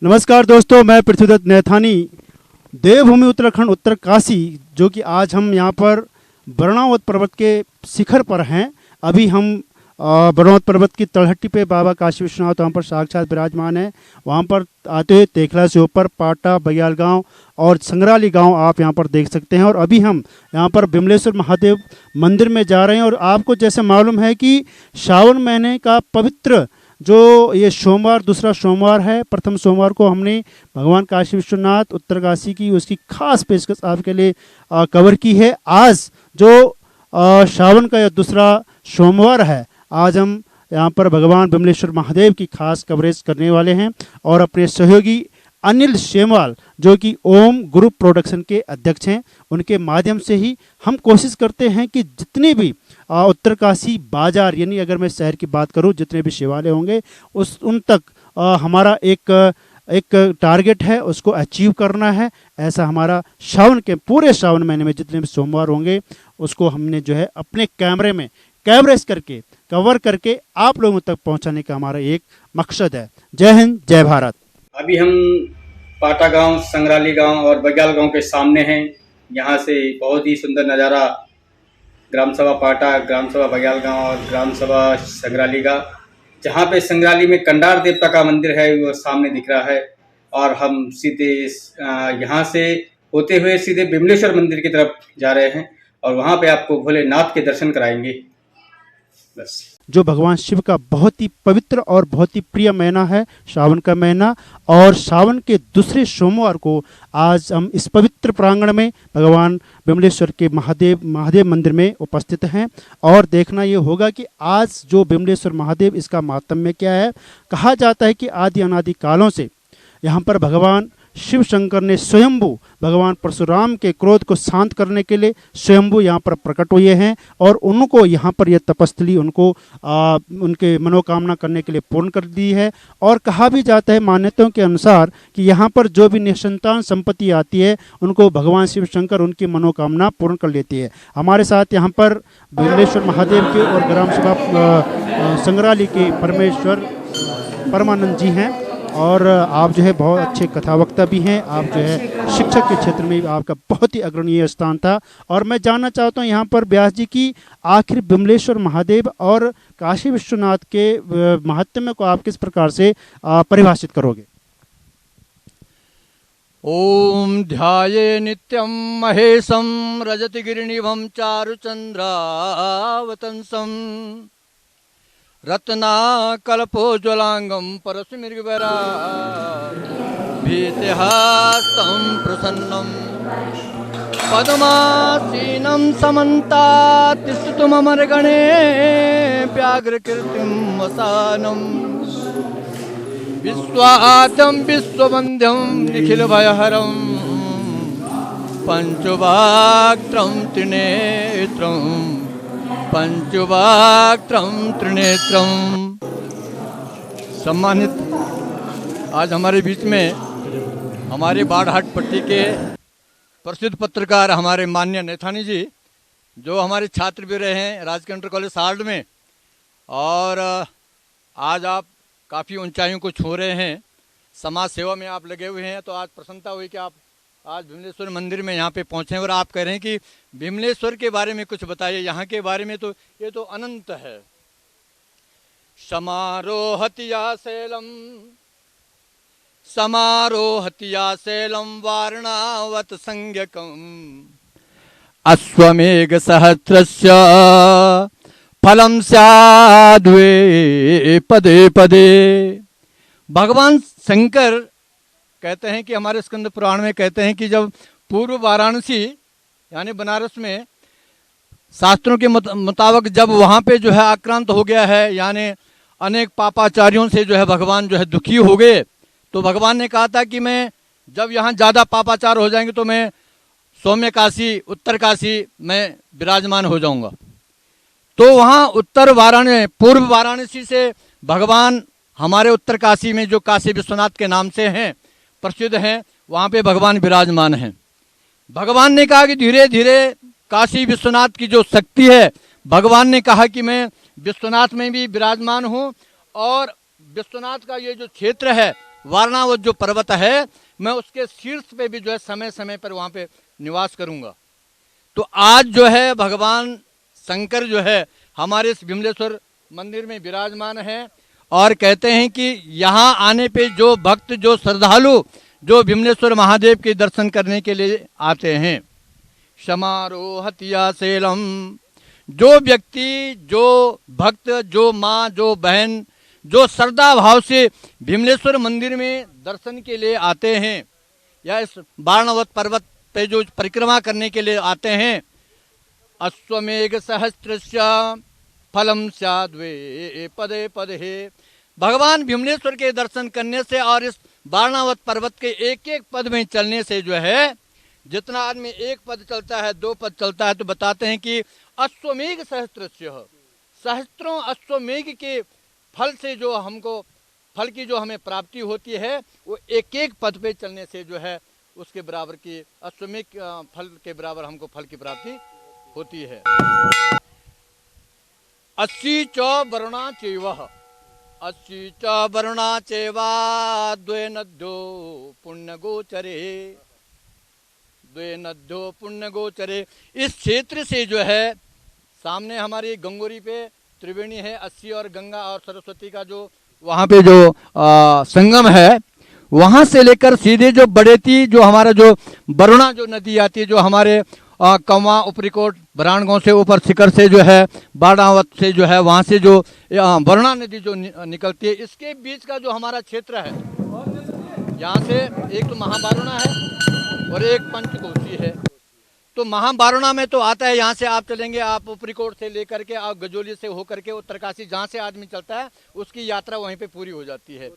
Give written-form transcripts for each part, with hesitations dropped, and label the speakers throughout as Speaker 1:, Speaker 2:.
Speaker 1: नमस्कार दोस्तों, मैं पृथ्वीदत्त नैथानी। देवभूमि उत्तराखंड उत्तरकाशी, जो कि आज हम यहाँ पर बरणावत पर्वत के शिखर पर हैं। अभी हम बरणावत पर्वत की तलहटी पे बाबा काशी विश्वनाथ वहाँ पर साक्षात विराजमान है। वहाँ पर आते हुए तेखला से ऊपर पाटा, बग्याल गांव और संग्राली गांव आप यहाँ पर देख सकते हैं। और अभी हम यहाँ पर बिमलेश्वर महादेव मंदिर में जा रहे हैं। और आपको जैसे मालूम है कि श्रावण महीने का पवित्र जो ये सोमवार, दूसरा सोमवार है, प्रथम सोमवार को हमने भगवान काशी विश्वनाथ उत्तरकाशी की उसकी खास पेशकश आपके लिए कवर की है। आज जो श्रावण का यह दूसरा सोमवार है, आज हम यहाँ पर भगवान बिमलेश्वर महादेव की खास कवरेज करने वाले हैं। और अपने सहयोगी अनिल शेमवाल, जो कि ओम ग्रुप प्रोडक्शन के अध्यक्ष हैं, उनके माध्यम से ही हम कोशिश करते हैं कि जितने भी उत्तरकाशी बाजार, यानी अगर मैं शहर की बात करूं, जितने भी शिवालय होंगे उन तक हमारा एक टारगेट है, उसको अचीव करना है। ऐसा हमारा श्रावण के पूरे श्रावण महीने में जितने भी सोमवार होंगे उसको हमने जो है अपने कैमरे में कवरेज करके, कवर करके आप लोगों तक पहुंचाने का हमारा एक मकसद है। जय हिंद, जय भारत।
Speaker 2: अभी हम पाटा गांव, संग्राली गांव और बग्याल गांव के सामने हैं। यहाँ से बहुत ही सुंदर नज़ारा ग्राम सभा पाटा, ग्राम सभा बग्याल गांव और ग्राम सभा संग्राली का, जहाँ पे संग्राली में कंडार देवता का मंदिर है, वो सामने दिख रहा है। और हम सीधे यहाँ से होते हुए सीधे बिमलेश्वर मंदिर की तरफ जा रहे हैं और वहाँ पे आपको भोलेनाथ के दर्शन कराएंगे। बस,
Speaker 1: जो भगवान शिव का बहुत ही पवित्र और बहुत ही प्रिय महीना है, श्रावण का महीना। और श्रावण के दूसरे सोमवार को आज हम इस पवित्र प्रांगण में भगवान बिमलेश्वर के महादेव मंदिर में उपस्थित हैं। और देखना ये होगा कि आज जो बिमलेश्वर महादेव, इसका माहात्म्य क्या है। कहा जाता है कि आदि अनादि कालों से यहाँ पर भगवान शिव शंकर ने स्वयंभू भगवान परशुराम के क्रोध को शांत करने के लिए स्वयंभू यहाँ पर प्रकट हुए हैं। और उनको यहाँ पर यह तपस्थली उनको उनके मनोकामना करने के लिए पूर्ण कर दी है। और कहा भी जाता है मान्यताओं के अनुसार कि यहाँ पर जो भी निसंतान संपत्ति आती है, उनको भगवान शिव शंकर उनकी मनोकामना पूर्ण कर लेती है। हमारे साथ यहाँ पर बिमलेश्वर महादेव के और ग्राम सभा संग्राली के परमेश्वर परमानंद जी हैं। और आप जो है बहुत अच्छे कथावक्ता भी हैं। आप जो है शिक्षक के क्षेत्र में आपका बहुत ही अग्रणीय स्थान था। और मैं जानना चाहता हूं यहाँ पर व्यास जी की आखिर बिमलेश्वर महादेव और काशी विश्वनाथ के महात्म्य को आप किस प्रकार से परिभाषित करोगे?
Speaker 3: ओम ध्याये नित्यं महेशं रजति गिरिनिभं चारुचंद्रावतंसं रत्नाकल्पोज्ज्वलांगं परस्मृगवरा भीतिहास्तं प्रसन्नं पद्मासीनं समन्तात्तिष्ठितुममरगणे व्याघ्रकीर्तिं वसानं विश्वाद्यं विश्ववन्द्यं निखिलभयहरं पंचवाक्त्रं त्रिनेत्रं पंचवाक्त्रं त्रिनेत्रं। सम्मानित, आज हमारे बीच में हमारे बाड़हाट पट्टी के प्रसिद्ध पत्रकार हमारे माननीय नैथानी जी, जो हमारे छात्र भी रहे हैं राजकीय इंटर कॉलेज साल्ट में, और आज आप काफ़ी ऊंचाइयों को छू रहे हैं, समाज सेवा में आप लगे हुए हैं। तो आज प्रसन्नता हुई कि आप आज बिमलेश्वर मंदिर में यहाँ पे पहुँचे और आप कह रहे हैं कि बिमलेश्वर के बारे में कुछ बताइए। यहाँ के बारे में तो ये तो अनंत है। समारोहतिया शैलम वारणावत संज्ञकम अश्वमेघ सहस्रस्य फलम स्याद्वे पदे पदे। भगवान शंकर कहते हैं कि हमारे स्कंद पुराण में कहते हैं कि जब पूर्व वाराणसी यानी बनारस में शास्त्रों के मुताबिक जब वहाँ पे जो है आक्रांत हो गया है, यानी अनेक पापाचारियों से जो है भगवान जो है दुखी हो गए, तो भगवान ने कहा था कि मैं जब यहाँ ज़्यादा पापाचार हो जाएंगे तो मैं सौम्य काशी, उत्तर काशी में विराजमान हो जाऊँगा। तो वहाँ पूर्व वाराणसी से भगवान हमारे उत्तर काशी में जो काशी विश्वनाथ के नाम से हैं, प्रसिद्ध हैं, वहाँ पे भगवान विराजमान हैं। भगवान ने कहा कि धीरे धीरे काशी विश्वनाथ की जो शक्ति है, भगवान ने कहा कि मैं विश्वनाथ में भी विराजमान हूँ और विश्वनाथ का ये जो क्षेत्र है वारणावत जो पर्वत है, मैं उसके शीर्ष पे भी जो है समय समय पर वहाँ पे निवास करूँगा। तो आज जो है भगवान शंकर जो है हमारे इस विमलेश्वर मंदिर में विराजमान है और कहते हैं कि यहाँ आने पे जो भक्त, जो श्रद्धालु, जो विमलेश्वर महादेव के दर्शन करने के लिए आते हैं, समारोहतिया सेलम, जो व्यक्ति, जो भक्त, जो माँ, जो बहन, जो श्रद्धा भाव से विमलेश्वर मंदिर में दर्शन के लिए आते हैं या इस वारणावत पर्वत पे जो परिक्रमा करने के लिए आते हैं, अश्वमेघ सहस्त्रस्य फलम स्याद्वे पदे पदे, भगवान विमलेश्वर के दर्शन करने से और इस वारणावत पर्वत के एक एक पद में चलने से जो है, जितना आदमी एक पद चलता है, 2 पद चलता है, तो बताते हैं कि अश्वमेघ सहस्त्रस्य, सहस्त्रों अश्वमेघ के फल से जो हमको, फल की जो हमें प्राप्ति होती है, वो एक एक पद पे चलने से जो है उसके बराबर की, अश्वमेघ फल के बराबर हमको फल की प्राप्ति होती है। 80 च वरुणा चैवः, 80 च वरुणा चैवा द्वे नद्यो पुण्य गोचरे, द्वे नद्यो पुण्य गोचरे। इस क्षेत्र से जो है सामने हमारी गंगोरी पे त्रिवेणी है, 80 और गंगा और सरस्वती का जो वहाँ पे जो संगम है, वहाँ से लेकर सीधे जो बड़ेती, जो हमारा जो वरुणा जो नदी आती है, जो हमारे कौवा, उपरीकोट, बरानगांव से ऊपर शिखर से जो है, वारणावत से जो है, वहाँ से जो वरुणा नदी जो निकलती है, इसके बीच का जो हमारा क्षेत्र है, यहाँ से एक तो महावारुणा है और एक पंचकोशी है। तो महावारुणा में तो आता है, यहाँ से आप चलेंगे, आप उपरीकोट से लेकर के आप गजोली से होकर के उत्तरकाशी, जहाँ से आदमी चलता है उसकी यात्रा वहीं पे पूरी हो जाती है।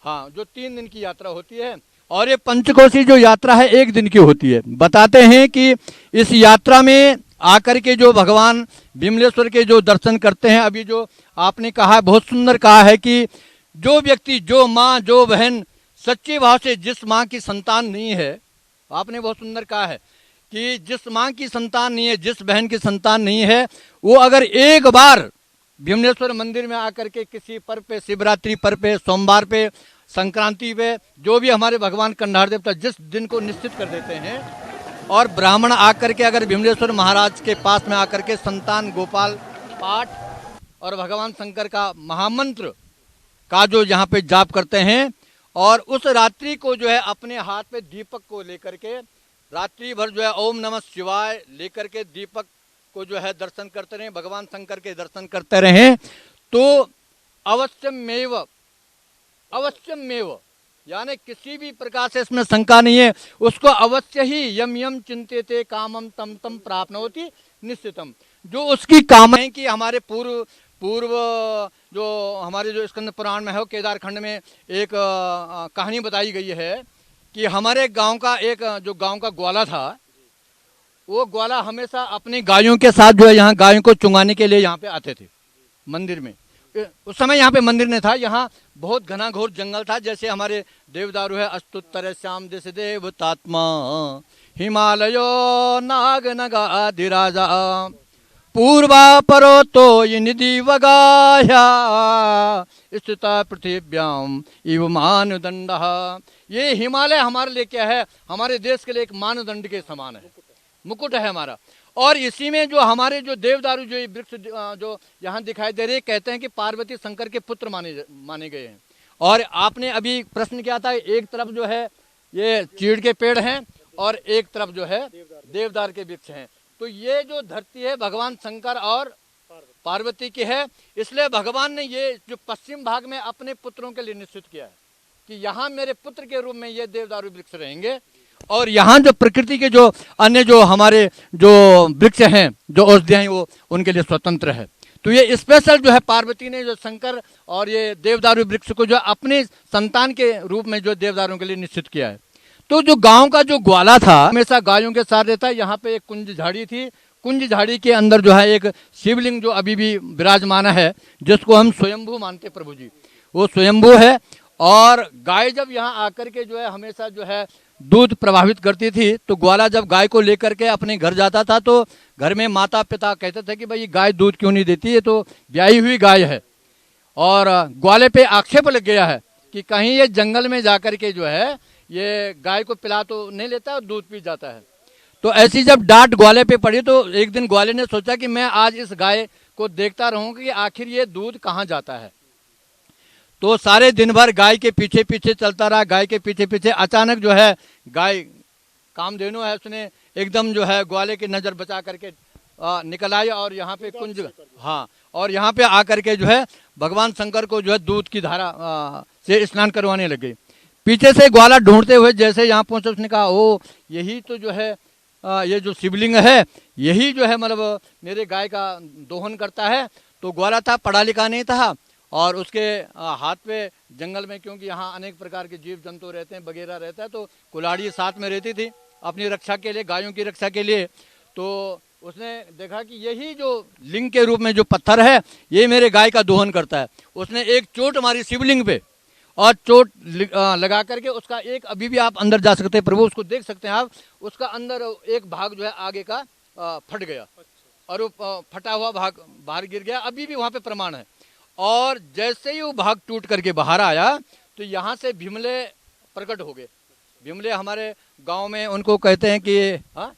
Speaker 3: हाँ, जो 3 दिन की यात्रा होती है। और ये पंचकोशी जो यात्रा है 1 दिन की होती है। बताते हैं कि इस यात्रा में आकर के जो भगवान विमलेश्वर के जो दर्शन करते हैं, अभी जो आपने कहा, बहुत सुंदर कहा है कि जो व्यक्ति, जो माँ, जो बहन सच्चे भाव से, जिस माँ की संतान नहीं है, आपने बहुत सुंदर कहा है कि जिस माँ की संतान नहीं है, जिस बहन की संतान नहीं है, वो अगर एक बार विमलेश्वर मंदिर में आकर के किसी पर्व पे, शिवरात्रि पर्व पे, सोमवार पे, संक्रांति पे, जो भी हमारे भगवान कंधार देवता जिस दिन को निश्चित कर देते हैं, और ब्राह्मण आकर के अगर विमलेश्वर महाराज के पास में आकर के संतान गोपाल पाठ और भगवान शंकर का महामंत्र का जो यहाँ पे जाप करते हैं, और उस रात्रि को जो है अपने हाथ पे दीपक को लेकर के रात्रि भर जो है ओम नमः शिवाय लेकर के दीपक को जो है दर्शन करते रहें, भगवान शंकर के दर्शन करते रहें, तो अवश्यमेव, अवश्यमेव, यानी किसी भी प्रकार से इसमें शंका नहीं है, उसको अवश्य ही यम यम चिंतेते कामम तम तम प्राप्नोति निश्चितम। जो उसकी कामना है कि हमारे पूर्व जो हमारे जो स्कंद पुराण में है, केदार खंड में एक कहानी बताई गई है कि हमारे गांव का एक जो गांव का ग्वाला था, वो ग्वाला हमेशा अपनी गायों के साथ जो है यहाँ गायों को चुंगाने के लिए यहाँ पे आते थे मंदिर में। उस समय यहाँ पे मंदिर नहीं था, यहाँ बहुत घना घोर जंगल था। जैसे हमारे देवदारू है, अस्तुत्तर श्याम दिश देवतात्मा हिमालयो नाग नगाधिराजा पूर्वा परो तो ये निधि वगाया स्थिता पृथ्व्याम इव मानदंड। ये हिमालय हमारे लिए क्या है, हमारे देश के लिए एक मानदंड के समान है, मुकुट है हमारा। और इसी में जो हमारे जो देवदारू जो ये वृक्ष जो यहाँ दिखाई दे रहे, कहते हैं कि पार्वती शंकर के पुत्र माने गए हैं। और आपने अभी प्रश्न किया था, एक तरफ जो है ये चीड़ के पेड़ हैं और एक तरफ जो है देवदार के वृक्ष हैं। तो ये जो धरती है भगवान शंकर और पार्वती की है, इसलिए भगवान ने ये जो पश्चिम भाग में अपने पुत्रों के लिए निश्चित किया है कि यहाँ मेरे पुत्र के रूप में ये देवदारू वृक्ष रहेंगे, और यहाँ जो प्रकृति के जो अन्य जो हमारे जो वृक्ष हैं, जो औषधियाँ हैं, वो उनके लिए स्वतंत्र है। तो ये स्पेशल जो है पार्वती ने जो शंकर और ये देवदारू वृक्ष को जो अपने संतान के रूप में जो देवदारों के लिए निश्चित किया है। तो जो गांव का जो ग्वाला था हमेशा गायों के साथ रहता है। यहाँ पे एक कुंज झाड़ी थी, कुंज झाड़ी के अंदर जो है एक शिवलिंग जो अभी भी विराजमान है, जिसको हम स्वयंभू मानते प्रभु जी, वो स्वयंभू है। और गाय जब यहाँ आकर के जो है हमेशा जो है दूध प्रभावित करती थी, तो ग्वाला जब गाय को लेकर के अपने घर जाता था तो घर में माता पिता कहते थे कि भाई गाय दूध क्यों नहीं देती है, तो ब्याही हुई गाय है। और ग्वाले पे आक्षेप लग गया है कि कहीं ये जंगल में जाकर के जो है ये गाय को पिला तो नहीं लेता और दूध पी जाता है। तो ऐसी जब डांट ग्वाले पे पड़ी तो एक दिन ग्वाले ने सोचा कि मैं आज इस गाय को देखता रहूंगा कि आखिर ये दूध कहाँ जाता है। तो सारे दिन भर गाय के पीछे पीछे चलता रहा, गाय के पीछे पीछे। अचानक जो है गाय कामधेनु है, उसने एकदम जो है ग्वाले की नज़र बचा करके निकल आई और यहाँ पे कुंज, हाँ, और यहाँ पे आकर के जो है भगवान शंकर को जो है दूध की धारा से स्नान करवाने लग गई। पीछे से ग्वाला ढूंढते हुए जैसे यहाँ पहुंचे उसने कहा ओ यही तो जो है ये जो शिवलिंग है यही जो है मतलब मेरे गाय का दोहन करता है। तो ग्वाला था, पढ़ा लिखा नहीं था और उसके हाथ पे जंगल में, क्योंकि यहाँ अनेक प्रकार के जीव जंतु रहते हैं वगैरह रहता है, तो कुल्हाड़ी साथ में रहती थी अपनी रक्षा के लिए, गायों की रक्षा के लिए। तो उसने देखा कि यही जो लिंग के रूप में जो पत्थर है ये मेरे गाय का दोहन करता है। उसने एक चोट मारी शिवलिंग पे और चोट लगा करके उसका एक, अभी भी आप अंदर जा सकते हैं प्रभु, उसको देख सकते हैं आप, उसका अंदर एक भाग जो है आगे का फट गया और वो फटा हुआ भाग बाहर गिर गया। अभी भी वहाँ पे प्रमाण है। और जैसे ही वो भाग टूट करके बाहर आया तो यहाँ से भीमले प्रकट हो गए। भीमले हमारे गांव में उनको कहते हैं कि हाँ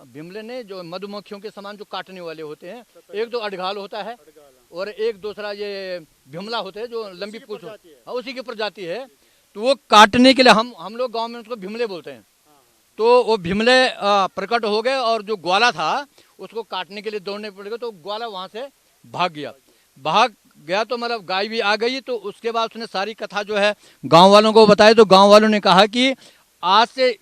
Speaker 3: भीमले ने जो मधुमक्खियों के समान जो काटने वाले होते हैं, एक तो अडघाल होता है और एक दूसरा ये भीमला होते हैं जो लंबी पूंछ, हाँ उसी की प्रजाति है। तो वो काटने के लिए हम लोग गांव में उसको भीमले बोलते हैं। तो वो भीमले प्रकट हो गए और जो ग्वाला था उसको काटने के लिए दौड़ने पड़ गए। तो ग्वाला वहां से भाग गया तो मतलब गाय भी आ गई। तो उसके बाद उसने सारी कथा जो है गांव वालों को बताई। तो गांव वालों ने कहा कि आज से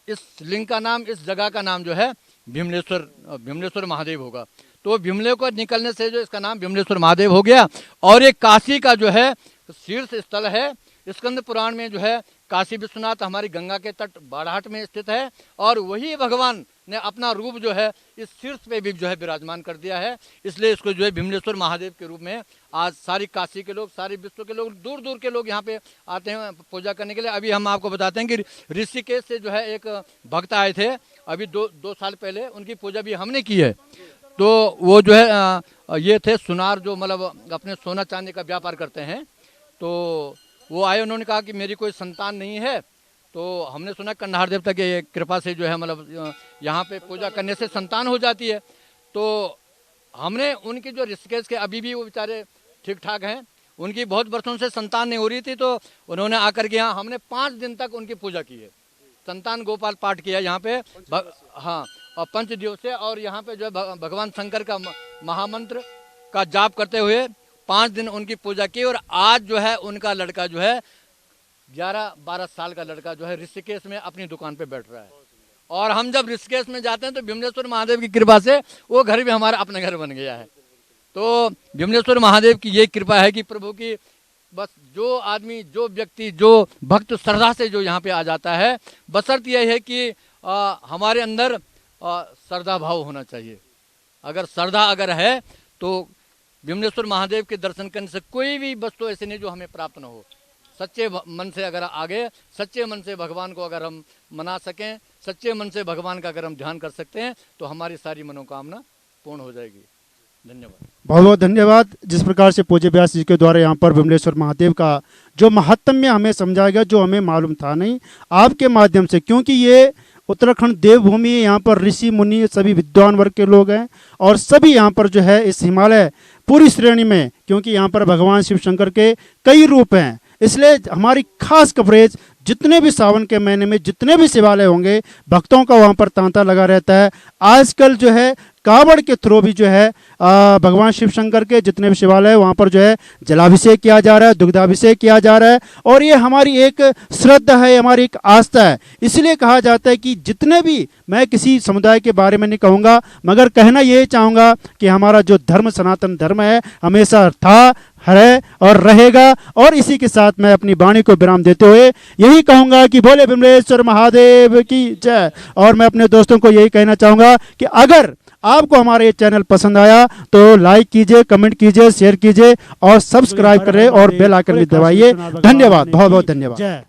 Speaker 3: इस लिंग का नाम, इस जगह का नाम जो है भीमलेश्वर महादेव होगा। तो भीमले को निकलने से जो इसका नाम भीमलेश्वर महादेव हो गया। और एक काशी का जो है शीर्ष स्थल है। स्कंद पुराण में जो है काशी विश्वनाथ हमारी गंगा के तट बाड़ाहट में स्थित है और वही भगवान ने अपना रूप जो है इस शीर्ष पे भी जो है विराजमान कर दिया है। इसलिए इसको जो है भीमलेश्वर महादेव के रूप में आज सारी काशी के लोग, सारे विश्व के लोग, दूर दूर के लोग यहाँ पे आते हैं पूजा करने के लिए। अभी हम आपको बताते हैं कि ऋषिकेश से जो है एक भक्त आए थे अभी दो साल पहले, उनकी पूजा भी हमने की है। तो वो जो है ये थे सुनार, जो मतलब अपने सोना चांदी का व्यापार करते हैं। तो वो आए, उन्होंने कहा कि मेरी कोई संतान नहीं है। तो हमने सुना कंधार देवता के कृपा से जो है मतलब यहाँ पे पूजा करने से संतान हो जाती है। तो हमने उनकी जो ऋषिकेश के, अभी भी वो बेचारे ठीक ठाक हैं, उनकी बहुत वर्षों से संतान नहीं हो रही थी। तो उन्होंने आकर के यहाँ हमने 5 दिन तक उनकी पूजा की है, संतान गोपाल पाठ किया यहाँ पे, हाँ, और 5 दिवसीय। और यहाँ पे जो है भगवान शंकर का महामंत्र का जाप करते हुए 5 दिन उनकी पूजा की। और आज जो है उनका लड़का जो है 11-12 साल का लड़का जो है ऋषिकेश में अपनी दुकान पे बैठ रहा है। और हम जब ऋषिकेश में जाते हैं तो भीमलेश्वर महादेव की कृपा से वो घर भी हमारा अपना घर बन गया है। तो भीमलेश्वर महादेव की ये कृपा है कि प्रभु की, बस जो आदमी, जो व्यक्ति, जो भक्त श्रद्धा से जो यहाँ पे आ जाता है, बशर्त यह है कि हमारे अंदर श्रद्धा भाव होना चाहिए। अगर श्रद्धा अगर है तो भीमलेश्वर महादेव के दर्शन करने से कोई भी वस्तु ऐसे नहीं जो हमें प्राप्त न हो। सच्चे मन से अगर आगे, सच्चे मन से भगवान को अगर हम मना सकें, सच्चे मन से भगवान का अगर हम ध्यान कर सकते हैं तो हमारी सारी मनोकामना पूर्ण हो जाएगी। धन्यवाद,
Speaker 1: बहुत बहुत धन्यवाद। जिस प्रकार से पूज्य व्यास जी के द्वारा यहाँ पर भीमलेश्वर महादेव का जो महात्म्य हमें समझाया गया, जो हमें मालूम था नहीं, आपके माध्यम से, क्योंकि ये उत्तराखंड देवभूमि है, यहाँ पर ऋषि मुनि सभी विद्वान वर्ग के लोग हैं और सभी यहाँ पर जो है इस हिमालय पूरी श्रेणी में, क्योंकि यहाँ पर भगवान शिव शंकर के कई रूप हैं, इसलिए हमारी खास कवरेज जितने भी सावन के महीने में जितने भी शिवालय होंगे, भक्तों का वहाँ पर तांता लगा रहता है। आजकल जो है कावड़ के थ्रू भी जो है भगवान शिव शंकर के जितने भी शिवालय वहाँ पर जो है जलाभिषेक किया जा रहा है, दुग्धाभिषेक किया जा रहा है। और ये हमारी एक श्रद्धा है, हमारी एक आस्था है। इसलिए कहा जाता है कि जितने भी, मैं किसी समुदाय के बारे में नहीं कहूँगा, मगर कहना ये चाहूँगा कि हमारा जो धर्म, सनातन धर्म है, हमेशा था, है और रहेगा। और इसी के साथ मैं अपनी वाणी को विराम देते हुए यही कहूँगा कि बोले भीमलेश्वर महादेव की जय। और मैं अपने दोस्तों को यही कहना चाहूँगा कि अगर आपको हमारा ये चैनल पसंद आया तो लाइक कीजिए, कमेंट कीजिए, शेयर कीजिए और सब्सक्राइब करें और बेल आइकन भी दबाइए। धन्यवाद, बहुत बहुत धन्यवाद।